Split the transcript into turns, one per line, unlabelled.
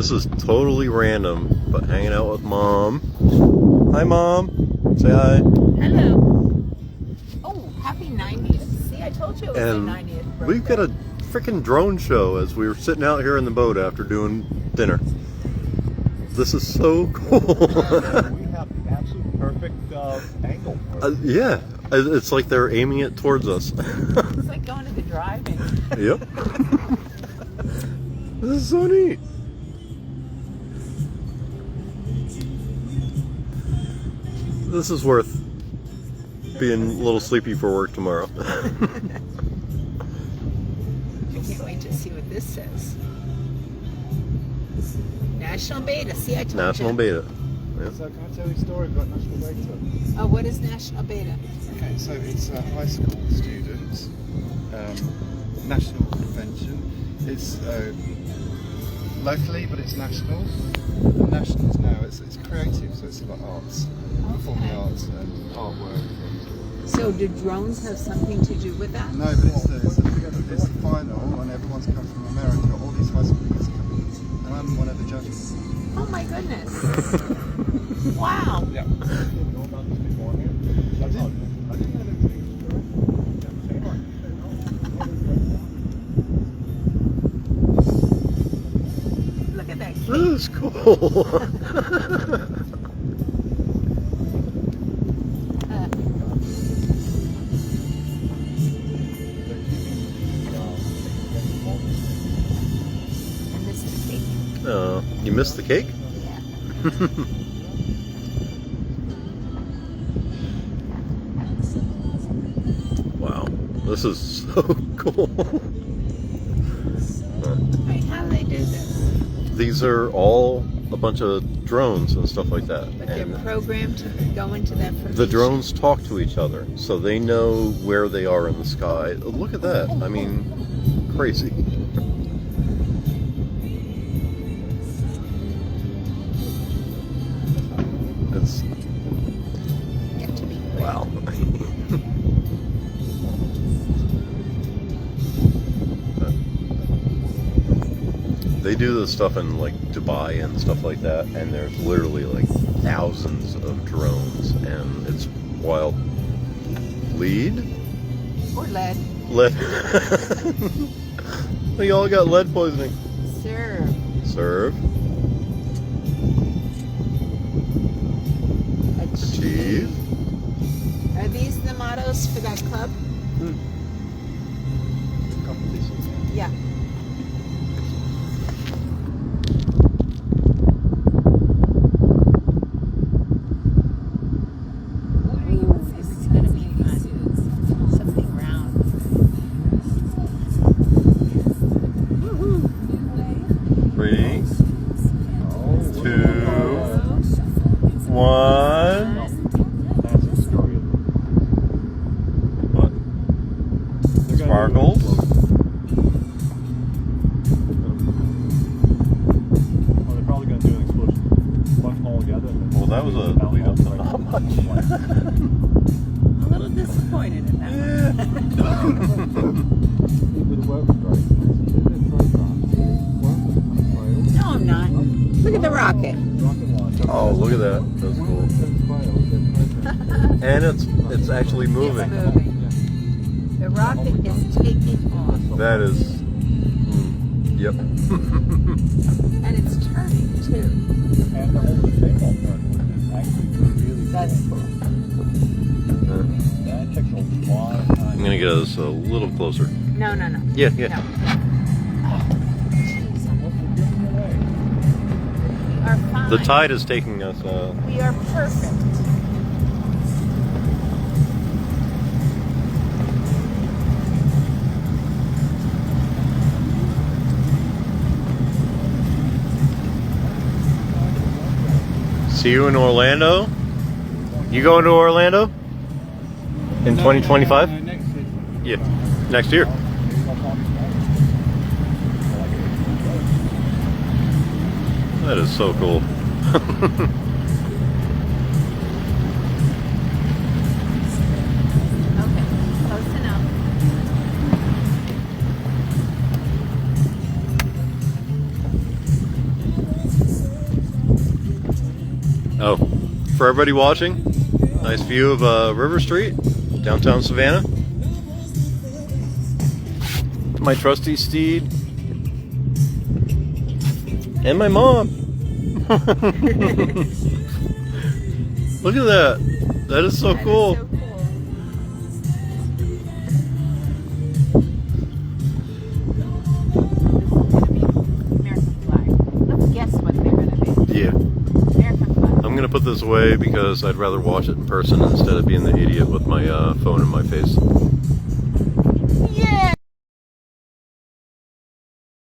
This is totally random, but hanging out with Mom. Hi, Mom. Say hi.
Hello. Oh, happy 90th. See, I told you it was the 90th birthday.
We've got a freaking drone show as we were sitting out here in the boat after doing dinner. This is so cool.
We have the absolute perfect angle.
Yeah, it's like they're aiming it towards us.
It's like going to the drive-in.
Yep. This is so neat. This is worth being a little sleepy for work tomorrow.
I can't wait to see what this says. National Beta. See, I told
National
you.
Beta. Yep.
So can I tell you a story about National Beta?
Oh, what is National Beta?
Okay, so it's a high school students national convention. It's locally, but it's national. The nationals now, it's creative, so it's about arts, performing arts and artwork.
So do drones have something to do with that?
No, but it's the final, and everyone's come from America. All these high school kids come, and I'm one of the judges.
Oh my goodness. Wow.
Yeah. I didn't know about this beforehand. I didn't have anything.
Look at that.
This is cool. You missed the cake?
Yeah.
Wow, this is so cool.
Wait, how do they do this?
These are all a bunch of drones and stuff like that.
But they're
And
programmed to go into that formation.
the drones talk to each other, so they know where they are in the sky. Look at that. I mean, crazy. It's,
Get to be quick.
wow. They do this stuff in like Dubai and stuff like that, and there's literally like thousands of drones, and it's wild. Lead?
Or lead.
Lead. We all got lead poisoning.
Serve.
Serve. Achieve.
Are these the mottos for that club?
Competition.
Yeah. It's gonna be fun. Something round. Woohoo!
3, 2, 1. What? Sparkles.
Well, they're probably going to do an explosion. Bunch them all together.
Well, that was a lead up to not much.
A little disappointed in that one. No, I'm not. Look at the rocket.
Oh, look at that. That's cool. And it's actually moving.
It's moving. The rocket is taking off.
That is. Yep.
And it's turning too.
And the whole thing all turned, which is actually really
That's cool.
That takes a lot of time.
I'm gonna get us a little closer.
No.
Yeah, yeah.
No. Jeez, we are fine.
The tide is taking us.
We are perfect.
See you in Orlando. You going to Orlando in 2025?
Next year.
Yeah, next year. That is so cool.
Okay, close enough.
Oh, for everybody watching, nice view of River Street, downtown Savannah. My trusty steed. And my mom. Look at that. That is so cool.
Is so cool. American flag. Let's guess what they're gonna be.
Yeah.
American flag.
I'm gonna put this away because I'd rather watch it in person instead of being the idiot with my phone in my face.